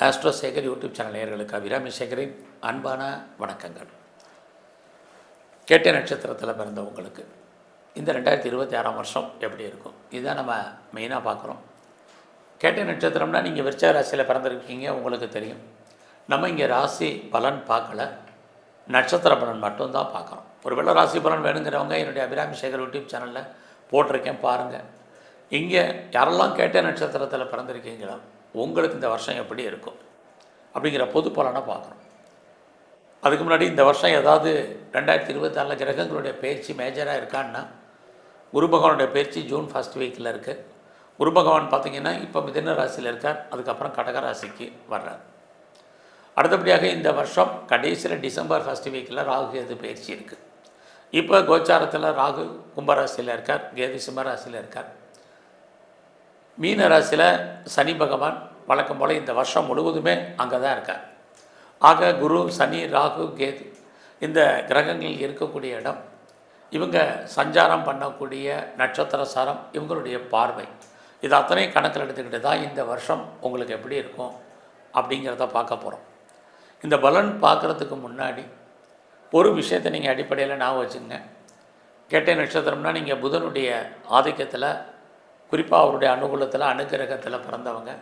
Astro Sekar YouTube channel நேயர்களுக்கு அபிராமி சேகரின் அன்பான வணக்கங்கள். கேட்டை நட்சத்திரத்தில் பிறந்தவங்களுக்கு இந்த 2026 வருஷம் எப்படி இருக்கும், இதுதான் நம்ம மெயினாக பார்க்குறோம். கேட்டை நட்சத்திரம்னா நீங்கள் விருச்சிக ராசியில் பிறந்திருக்கீங்க, உங்களுக்கு தெரியும். நம்ம இங்கே ராசி பலன் பார்க்கல, நட்சத்திர பலன் மட்டும்தான் பார்க்குறோம். ஒருவேளை ராசி பலன் வேணுங்கிறவங்க என்னுடைய அபிராமி சேகர் யூடியூப் சேனலில் போட்டிருக்கேன், பாருங்கள். இங்கே யாரெல்லாம் கேட்டை நட்சத்திரத்தில் பிறந்திருக்கீங்களோ உங்களுக்கு இந்த வருஷம் எப்படி இருக்கும் அப்படிங்கிற பொது பலனை பார்க்குறோம். அதுக்கு முன்னாடி இந்த வருஷம் ஏதாவது 2026 கிரகங்களுடைய பயிற்சி மேஜராக இருக்கான்னா, குரு பகவானுடைய பயிற்சி ஜூன் ஃபர்ஸ்ட் வீக்கில் இருக்குது. குரு பகவான் பார்த்திங்கன்னா இப்போ மிதுன ராசியில் இருக்கார், அதுக்கப்புறம் கடக ராசிக்கு வர்றார். அடுத்தபடியாக இந்த வருஷம் கடைசியில் டிசம்பர் ஃபர்ஸ்ட் வீக்கில் ராகு கேது பயிற்சி இருக்குது. இப்போ கோச்சாரத்தில் ராகு கும்பராசியில் இருக்கார், கேது சிம்மராசியில் இருக்கார். மீன ராசியில் சனி பகவான் வழக்கம் போல் இந்த வருஷம் முழுவதுமே அங்கே தான் இருக்கார். ஆக குரு, சனி, ராகு, கேது இந்த கிரகங்கள் இருக்கக்கூடிய இடம், இவங்க சஞ்சாரம் பண்ணக்கூடிய நட்சத்திர சாரம், இவங்களுடைய பார்வை, இது அத்தனையும் கணக்கில் எடுத்துக்கிட்டு தான் இந்த வருஷம் உங்களுக்கு எப்படி இருக்கும் அப்படிங்கிறத பார்க்க போகிறோம். இந்த பலன் பார்க்குறதுக்கு முன்னாடி ஒரு விஷயத்தை நீங்கள் அடிப்படையில் ஞாபகம் வச்சுங்க. கேட்டை நட்சத்திரம்னா நீங்கள் புதனுடைய ஆதிக்கத்தில், குறிப்பாக அவருடைய அனுகூலத்தில், அனுகிரகத்தில் பிறந்தவங்க.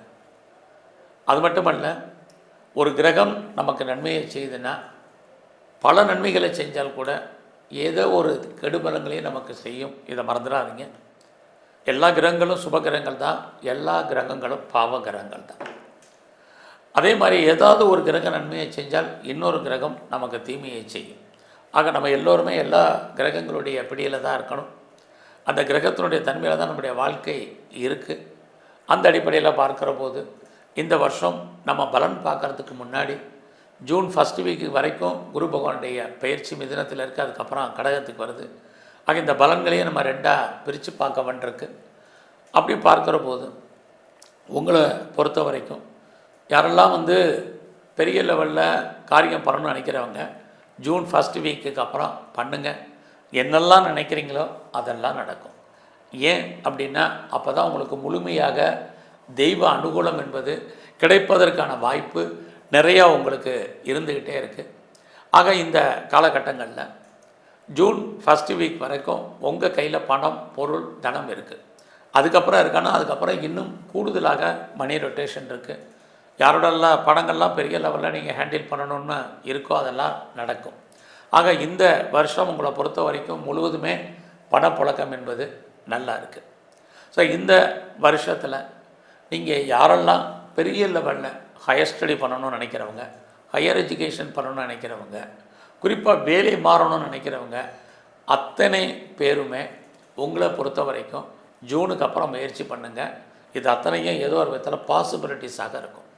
அது மட்டுமல்ல, ஒரு கிரகம் நமக்கு நன்மையை செய்துன்னா பல நன்மைகளை செஞ்சால் கூட ஏதோ ஒரு கெடுபலங்களையும் நமக்கு செய்யும். இதை மறந்துடாதீங்க. எல்லா கிரகங்களும் சுப கிரகங்கள் தான், எல்லா கிரகங்களும் பாவ கிரகங்கள் தான். அதே மாதிரி ஏதாவது ஒரு கிரக நன்மையை செஞ்சால் இன்னொரு கிரகம் நமக்கு தீமையை செய்யும். ஆக நம்ம எல்லோருமே எல்லா கிரகங்களுடைய பிடியில் தான் இருக்கணும். அந்த கிரகத்தினுடைய தன்மையில் தான் நம்முடைய வாழ்க்கை இருக்குது. அந்த அடிப்படையில் பார்க்குற போது இந்த வருஷம் நம்ம பலன் பார்க்குறதுக்கு முன்னாடி ஜூன் ஃபர்ஸ்ட் வீக்கு வரைக்கும் குரு பகவானுடைய பயிற்சி மிதுனத்தில் இருக்குது, அதுக்கப்புறம் கடகத்துக்கு வருது. ஆக இந்த பலன்களையும் நம்ம ரெண்டாக பிரித்து பார்க்க வேண்டியிருக்கு. அப்படி பார்க்குற போது உங்களை பொறுத்த வரைக்கும் யாரெல்லாம் பெரிய லெவலில் காரியம் பண்ணணும்னு நினைக்கிறவங்க ஜூன் ஃபர்ஸ்ட் வீக்குக்கு அப்புறம் பண்ணுங்கள். என்னெல்லாம் நினைக்கிறீங்களோ அதெல்லாம் நடக்கும். ஏன் அப்படின்னா அப்போ தான் உங்களுக்கு முழுமையாக தெய்வ அனுகூலம் என்பது கிடைப்பதற்கான வாய்ப்பு நிறையா உங்களுக்கு இருந்துக்கிட்டே இருக்குது. ஆக இந்த காலகட்டங்களில் ஜூன் ஃபர்ஸ்ட் வீக் வரைக்கும் உங்கள் கையில் பணம், பொருள், தனம் இருக்குது. அதுக்கப்புறம் இருக்கான்னா அதுக்கப்புறம் இன்னும் கூடுதலாக மணி ரொட்டேஷன் இருக்குது. யாரோடெல்லாம் பணங்கள்லாம் பெரிய லெவலில் நீங்கள் ஹேண்டில் பண்ணணும்னு இருக்கோ அதெல்லாம் நடக்கும். ஆக இந்த வருஷம் உங்களை பொறுத்த வரைக்கும் முழுவதுமே பணப்புழக்கம் என்பது நல்லா இருக்குது. ஸோ இந்த வருஷத்தில் நீங்கள் யாரெல்லாம் பெரிய லெவலில் ஹையர் ஸ்டடி பண்ணணும்னு நினைக்கிறவங்க, ஹையர் எஜுகேஷன் பண்ணணும்னு நினைக்கிறவங்க, குறிப்பாக வேலை மாறணும்னு நினைக்கிறவங்க அத்தனை பேருமே உங்களை பொறுத்த வரைக்கும் ஜூனுக்கு அப்புறம் முயற்சி பண்ணுங்கள். இது அத்தனையும் ஏதோ ஒரு விதத்தில் பாசிபிலிட்டிஸாக இருக்கும்.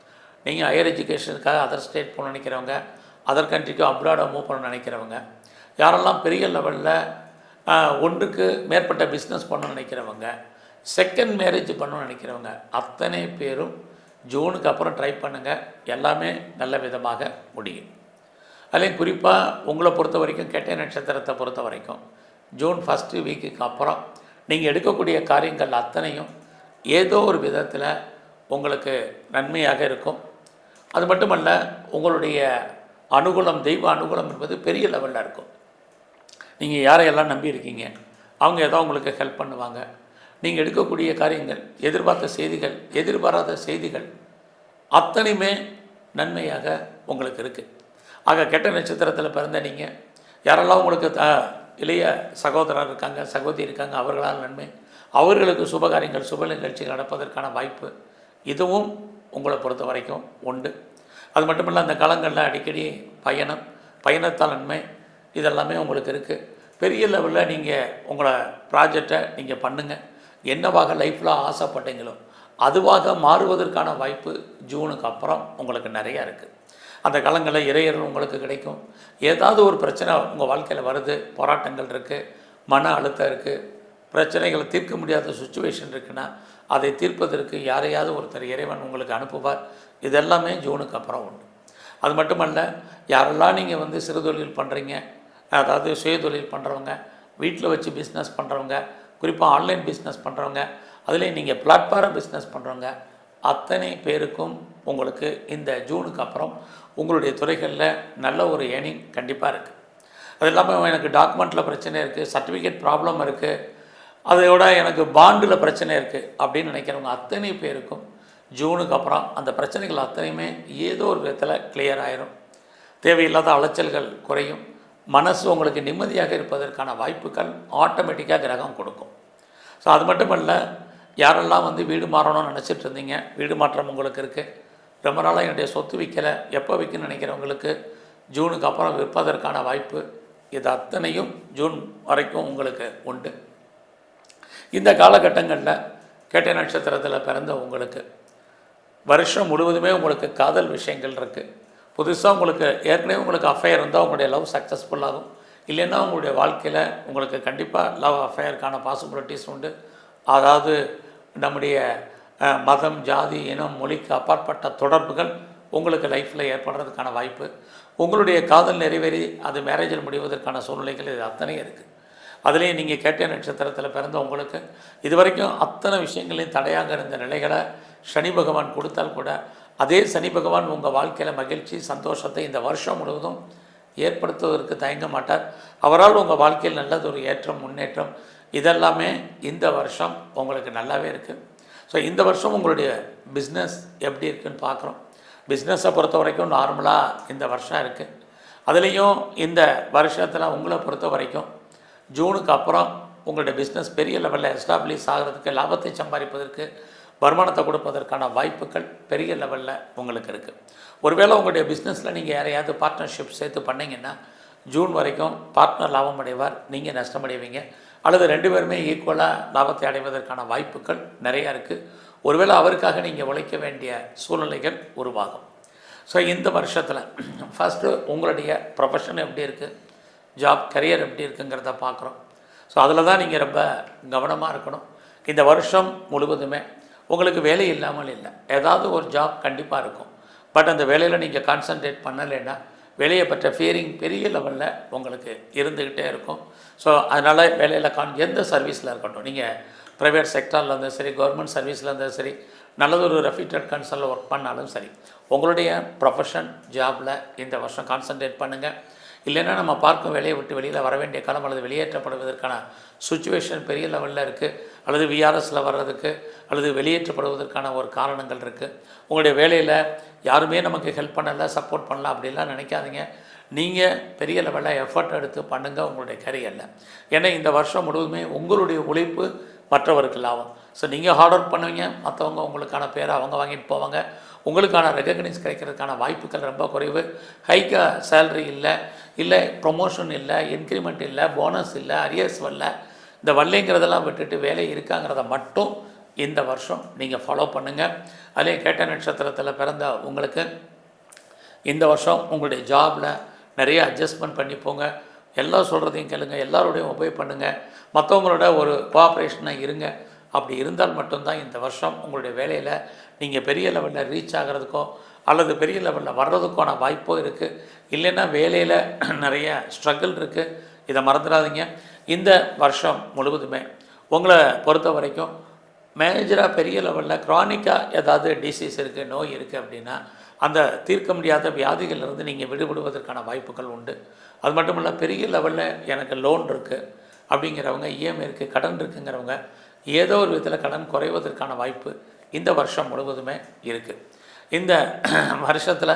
நீங்கள் ஹையர் எஜுகேஷனுக்காக அதர் ஸ்டேட் போகணும்னு நினைக்கிறவங்க, அதர் கண்ட்ரிக்கு அப்ராடை மூவ் பண்ணணும்னு நினைக்கிறவங்க, யாரெல்லாம் பெரிய லெவலில் ஒன்றுக்கு மேற்பட்ட பிஸ்னஸ் பண்ணணும்னு நினைக்கிறவங்க, செகண்ட் மேரேஜ் பண்ணணும்னு நினைக்கிறவங்க அத்தனை பேரும் ஜூனுக்கு அப்புறம் ட்ரை பண்ணுங்கள். எல்லாமே நல்ல விதமாக முடியும். அதுலேயும் குறிப்பாக உங்களை பொறுத்த வரைக்கும் கேட்டை நட்சத்திரத்தை பொறுத்த வரைக்கும் ஜூன் ஃபர்ஸ்ட் வீக்குக்கு அப்புறம் நீங்கள் எடுக்கக்கூடிய காரியங்கள் அத்தனையும் ஏதோ ஒரு விதத்தில் உங்களுக்கு நன்மையாக இருக்கும். அது மட்டுமல்ல, உங்களுடைய அனுகூலம், தெய்வ அனுகூலம் என்பது பெரிய லெவலில் இருக்கும். நீங்கள் யாரையெல்லாம் நம்பி இருக்கீங்க, அவங்க ஏதோ உங்களுக்கு ஹெல்ப் பண்ணுவாங்க. நீங்கள் எடுக்கக்கூடிய காரியங்கள், எதிர்பார்த்த செய்திகள், எதிர்பாராத செய்திகள் அத்தனையுமே நன்மையாக உங்களுக்கு இருக்குது. ஆக கெட்ட நட்சத்திரத்தில் பிறந்த நீங்கள் யாரெல்லாம் உங்களுக்கு இளைய சகோதரர் இருக்காங்க, சகோதரி இருக்காங்க, அவர்களால் நன்மை, அவர்களுக்கு சுபகாரியங்கள், சுப நிகழ்ச்சிகள் நடப்பதற்கான வாய்ப்பு இதுவும் உங்களை பொறுத்த வரைக்கும் உண்டு. அது மட்டுமில்லை, அந்த காலங்களில் அடிக்கடி பயணத்தால் நன்மை இதெல்லாமே உங்களுக்கு இருக்குது. பெரிய லெவலில் நீங்கள் உங்களை ப்ராஜெக்டை நீங்கள் பண்ணுங்கள். என்னவாக லைஃப்பில் ஆசைப்பட்டீங்களோ அதுவாக மாறுவதற்கான வாய்ப்பு ஜூனுக்கு அப்புறம் உங்களுக்கு நிறையா இருக்குது. அந்த காலங்களில் இறையர்கள் உங்களுக்கு கிடைக்கும். ஏதாவது ஒரு பிரச்சனை உங்கள் வாழ்க்கையில் வருது, போராட்டங்கள் இருக்குது, மன அழுத்தம் இருக்குது, பிரச்சனைகளை தீர்க்க முடியாத சுச்சுவேஷன் இருக்குன்னா அதை தீர்ப்பதற்கு யாரையாவது ஒருத்தர் இறைவன் உங்களுக்கு அனுப்புவார். இதெல்லாமே ஜூனுக்கு அப்புறம் உண்டு. அது மட்டுமல்ல, யாரெல்லாம் நீங்கள் சிறு தொழில் பண்ணுறீங்க, அதாவது சுய தொழில் பண்ணுறவங்க, வீட்டில் வச்சு பிஸ்னஸ் பண்ணுறவங்க, குறிப்பாக ஆன்லைன் பிஸ்னஸ் பண்ணுறவங்க, அதுலேயும் நீங்கள் பிளாட்ஃபார்ம் பிஸ்னஸ் பண்ணுறவங்க அத்தனை பேருக்கும் உங்களுக்கு இந்த ஜூனுக்கு அப்புறம் உங்களுடைய துறைகளில் நல்ல ஒரு ஏர்னிங் கண்டிப்பாக இருக்குது. அது இல்லாமல் எனக்கு டாக்குமெண்ட்டில் பிரச்சனை இருக்குது, சர்டிஃபிகேட் ப்ராப்ளம் இருக்குது, அதையோட எனக்கு பாண்டில் பிரச்சனை இருக்குது அப்படின்னு நினைக்கிறவங்க அத்தனை பேருக்கும் ஜூனுக்கு அப்புறம் அந்த பிரச்சனைகள் அத்தனையுமே ஏதோ ஒரு விதத்தில் கிளியர் ஆயிரும். தேவையில்லாத அலைச்சல்கள் குறையும். மனசு உங்களுக்கு நிம்மதியாக இருப்பதற்கான வாய்ப்புகள் ஆட்டோமேட்டிக்காக கிரகம் கொடுக்கும். ஸோ அது மட்டும் இல்லை, யாரெல்லாம் வீடு மாறணும்னு நினச்சிட்டு இருந்தீங்க, வீடு மாற்றம் உங்களுக்கு இருக்குது. ரொம்ப நாளாக என்னுடைய சொத்து விற்கலை, எப்போ விற்கணும்னு நினைக்கிறவங்களுக்கு ஜூனுக்கு அப்புறம் விற்பதற்கான வாய்ப்பு, இது அத்தனையும் ஜூன் வரைக்கும் உங்களுக்கு உண்டு. இந்த காலகட்டங்களில் கேட்டை நட்சத்திரத்தில் பிறந்த உங்களுக்கு வருஷம் முழுவதுமே உங்களுக்கு காதல் விஷயங்கள் இருக்குது. புதுசாக உங்களுக்கு ஏற்கனவே உங்களுக்கு அஃபேர் இருந்தால் உங்களுடைய லவ் சக்ஸஸ்ஃபுல்லாகும். இல்லைன்னா உங்களுடைய வாழ்க்கையில் உங்களுக்கு கண்டிப்பாக லவ் அஃபேருக்கான பாசிபிலிட்டிஸ் உண்டு. அதாவது நம்முடைய மதம், ஜாதி, இனம், மொழிக்கு அப்பாற்பட்ட தொடர்புகள் உங்களுக்கு லைஃப்பில் ஏற்படுறதுக்கான வாய்ப்பு, உங்களுடைய காதல் நிறைவேறி அது மேரேஜில் முடிவதற்கான சூழ்நிலைகள் இது அத்தனையும் இருக்குது. அதுலேயும் நீங்கள் கேட்ட நட்சத்திரத்தில் பிறந்த உங்களுக்கு இது வரைக்கும் அத்தனை விஷயங்களையும் தடையாக இருந்த நிலைகளை சனி பகவான் கொடுத்தால் கூட அதே சனி பகவான் உங்கள் வாழ்க்கையில் மகிழ்ச்சி, சந்தோஷத்தை இந்த வருஷம் முழுவதும் ஏற்படுத்துவதற்கு தயங்க மாட்டார். அவரால் உங்கள் வாழ்க்கையில் நல்லதொரு ஏற்றம், முன்னேற்றம் இதெல்லாமே இந்த வருஷம் உங்களுக்கு நல்லாவே இருக்குது. ஸோ இந்த வருஷம் உங்களுடைய பிஸ்னஸ் எப்படி இருக்குதுன்னு பார்க்குறோம். பிஸ்னஸை பொறுத்த வரைக்கும் நார்மலாக இந்த வருஷம் இருக்குது. அதுலேயும் இந்த வருஷத்தில் உங்களை பொறுத்த வரைக்கும் ஜூனுக்கு அப்புறம் உங்களுடைய பிஸ்னஸ் பெரிய லெவலில் எஸ்டாப்ளிஷ் ஆகிறதுக்கு, லாபத்தை சம்பாதிப்பதற்கு, வருமானத்தை கொடுப்பதற்கான வாய்ப்புகள் பெரிய லெவலில் உங்களுக்கு இருக்குது. ஒருவேளை உங்களுடைய பிஸ்னஸில் நீங்கள் யாரையாவது பார்ட்னர்ஷிப் சேர்த்து பண்ணிங்கன்னா ஜூன் வரைக்கும் பார்ட்னர் லாபம் அடைவார், நீங்கள் நஷ்டமடைவீங்க. அல்லது ரெண்டு பேருமே ஈக்குவலாக லாபத்தை அடைவதற்கான வாய்ப்புகள் நிறையா இருக்குது. ஒருவேளை அவருக்காக நீங்கள் உழைக்க வேண்டிய சூழ்நிலைகள் உருவாகும். ஸோ இந்த வருஷத்தில் ஃபஸ்ட்டு உங்களுடைய ப்ரொஃபஷன் எப்படி இருக்குது, ஜாப் கரியர் எப்படி இருக்குங்கிறத பார்க்குறோம். ஸோ அதில் தான் நீங்கள் ரொம்ப கவனமாக இருக்கணும். இந்த வருஷம் முழுவதுமே உங்களுக்கு வேலை இல்லாமல் இல்லை, ஏதாவது ஒரு ஜாப் கண்டிப்பாக இருக்கும். பட் அந்த வேலையில் நீங்கள் கான்சன்ட்ரேட் பண்ணலைன்னா வேலையை பற்ற ஃபியரிங் பெரிய லெவலில் உங்களுக்கு இருந்துக்கிட்டே இருக்கும். ஸோ அதனால் வேலையில் எந்த சர்வீஸில் இருக்கட்டும், நீங்கள் ப்ரைவேட் செக்டாரில் இருந்தாலும் சரி, கவர்மெண்ட் சர்வீஸில் இருந்தாலும் சரி, நல்லதொரு ரெஃப்யூட்டட் கன்சர்னில் ஒர்க் பண்ணாலும் சரி, உங்களுடைய ப்ரொஃபஷன் ஜாபில் இந்த வருஷம் கான்சன்ட்ரேட் பண்ணுங்கள். இல்லைன்னா நம்ம பார்க்கும் வேலையை விட்டு வெளியில் வர வேண்டிய காலம் அல்லது வெளியேற்றப்படுவதற்கான சுச்சுவேஷன் பெரிய லெவலில் இருக்குது, அல்லது விஆர்எஸில் வர்றதுக்கு அல்லது வெளியேற்றப்படுவதற்கான ஒரு காரணங்கள் இருக்குது. உங்களுடைய வேலையில் யாருமே நமக்கு ஹெல்ப் பண்ணலை, சப்போர்ட் பண்ணலாம் அப்படிலாம் நினைக்காதீங்க. நீங்கள் பெரிய லெவலில் எஃபர்ட் எடுத்து பண்ணுங்கள் உங்களுடைய கரியரில். ஏன்னா இந்த வருஷம் முழுவதுமே உங்களுடைய உழைப்பு மற்றவருக்கு லாபம். ஸோ நீங்கள் ஹார்ட் ஒர்க் பண்ணுவீங்க, மற்றவங்க உங்களுக்கான பேரை அவங்க வாங்கிட்டு போவாங்க. உங்களுக்கான ரெகக்னைஸ் கிடைக்கிறதுக்கான வாய்ப்புகள் ரொம்ப குறைவு. ஹைக்காக சேலரி இல்லை ப்ரொமோஷன் இல்லை, இன்க்ரிமெண்ட் இல்லை, போனஸ் இல்லை, அரியர்ஸ் வரல. இந்த வரலைங்கிறதெல்லாம் விட்டுட்டு வேலை இருக்காங்கிறத மட்டும் இந்த வருஷம் நீங்கள் ஃபாலோ பண்ணுங்கள். அதே கேட்ட நட்சத்திரத்தில் பிறந்த உங்களுக்கு இந்த வருஷம் உங்களுடைய ஜாபில் நிறைய அட்ஜஸ்ட்மெண்ட் பண்ணி போங்க. எல்லாம் சொல்கிறதையும் கேளுங்க, எல்லாரோடையும் ஒபே பண்ணுங்கள், மற்றவங்களோட ஒரு கோஆப்ரேஷனாக இருங்க. அப்படி இருந்தால் மட்டும்தான் இந்த வருஷம் உங்களுடைய வேலையில் நீங்கள் பெரிய லெவலில் ரீச் ஆகிறதுக்கோ அல்லது பெரிய லெவலில் வர்றதுக்கான வாய்ப்போ இருக்குது. இல்லைன்னா வேலையில் நிறைய ஸ்ட்ரகிள் இருக்குது, இதை மறந்துடாதீங்க. இந்த வருஷம் முழுவதுமே உங்களை பொறுத்த வரைக்கும் மேஜராக பெரிய லெவலில் க்ரானிக்காக ஏதாவது டிசீஸ் இருக்குது, நோய் இருக்குது அப்படின்னா அந்த தீர்க்க முடியாத வியாதிகளிலிருந்து நீங்கள் விடுபடுவதற்கான வாய்ப்புகள் உண்டு. அது மட்டும் இல்லை, பெரிய லெவலில் எனக்கு லோன் இருக்குது அப்படிங்கிறவங்க, இஎம்ஐ இருக்குது, கடன் இருக்குங்கிறவங்க ஏதோ ஒரு விதத்தில் கடன் குறைவதற்கான வாய்ப்பு இந்த வருஷம் முழுவதுமே இருக்குது. இந்த வருஷத்தில்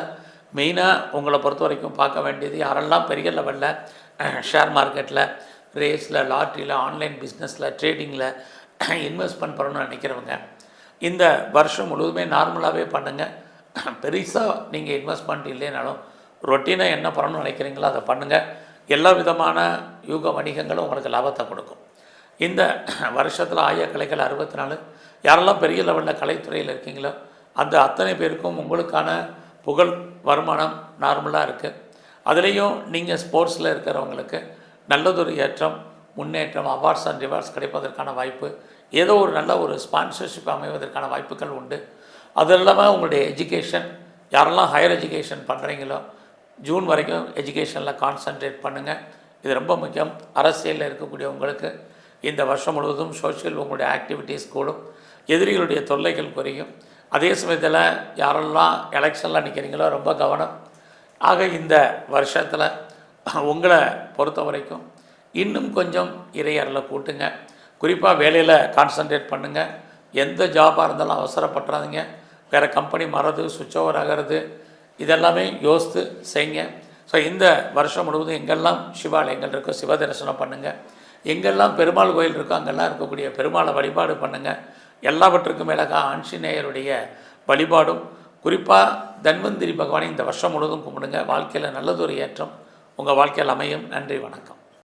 மெயினாக உங்களை பொறுத்த வரைக்கும் பார்க்க வேண்டியது, யாரெல்லாம் பெரிய லெவலில் ஷேர் மார்க்கெட்டில், ரேஸில், லாட்ரியில், ஆன்லைன் பிஸ்னஸில், ட்ரேடிங்கில் இன்வெஸ்ட்மெண்ட் பண்ணணும்னு நினைக்கிறவங்க இந்த வருஷம் முழுவதுமே நார்மலாகவே பண்ணுங்கள். பெருசாக நீங்கள் இன்வெஸ்ட்மெண்ட் இல்லைனாலும் ரொட்டீனாக என்ன பண்ணணும்னு நினைக்கிறீங்களோ அதை பண்ணுங்கள். எல்லா விதமான யூக வணிகங்களும் உங்களுக்கு லாபத்தை கொடுக்கும். இந்த வருஷத்தில் ஆய கலைகள் 64. யாரெல்லாம் பெரிய லெவலில் கலைத்துறையில் இருக்கீங்களோ அந்த அத்தனை பேருக்கும் உங்களுக்கான புகழ், வருமானம் நார்மலாக இருக்குது. அதுலேயும் நீங்கள் ஸ்போர்ட்ஸில் இருக்கிறவங்களுக்கு நல்லதொரு ஏற்றம், முன்னேற்றம், அவார்ட்ஸ் அண்ட் ரிவார்ட்ஸ் கிடைப்பதற்கான வாய்ப்பு, ஏதோ ஒரு நல்ல ஒரு ஸ்பான்சர்ஷிப் அமைவதற்கான வாய்ப்புகள் உண்டு. அது இல்லாமல் உங்களுடைய எஜுகேஷன், யாரெல்லாம் ஹையர் எஜுகேஷன் பண்ணுறீங்களோ ஜூன் வரைக்கும் எஜுகேஷனில் கான்சன்ட்ரேட் பண்ணுங்கள். இது ரொம்ப முக்கியம். அரசியலில் இருக்கக்கூடிய உங்களுக்கு இந்த வருஷம் முழுவதும் சோஷியல் உங்களுடைய ஆக்டிவிட்டீஸ் கூடும், எதிரிகளுடைய தொல்லைகள் குறையும். அதே சமயத்தில் யாரெல்லாம் எலெக்ஷனில் நிற்கிறீங்களோ ரொம்ப கவனம். ஆக இந்த வருஷத்தில் உங்களை பொறுத்த வரைக்கும் இன்னும் கொஞ்சம் இறையரில் கூட்டுங்க. குறிப்பாக வேலையில் கான்சன்ட்ரேட் பண்ணுங்கள். எந்த ஜாபாக இருந்தாலும் அவசரப்பட்டுறாதீங்க. வேறு கம்பெனி மாறது, சுவிட்ச் ஓவர் ஆகிறது, இதெல்லாமே யோசித்து செய்யுங்க. ஸோ இந்த வருஷம் முழுவதும் எங்கெல்லாம் சிவாலயங்கள் இருக்கோ சிவ தரிசனம் பண்ணுங்கள். எங்கெல்லாம் பெருமாள் கோயில் இருக்கோ அங்கெல்லாம் இருக்கக்கூடிய பெருமாளை வழிபாடு பண்ணுங்கள். எல்லாவற்றுக்கும் மேலாக ஆஞ்சநேயருடைய வழிபாடும், குறிப்பாக தன்வந்திரி பகவானை இந்த வருஷம் முழுவதும் கும்பிடுங்க. வாழ்க்கையில் நல்லதொரு ஏற்றம் உங்கள் வாழ்க்கையில் அமையும். நன்றி, வணக்கம்.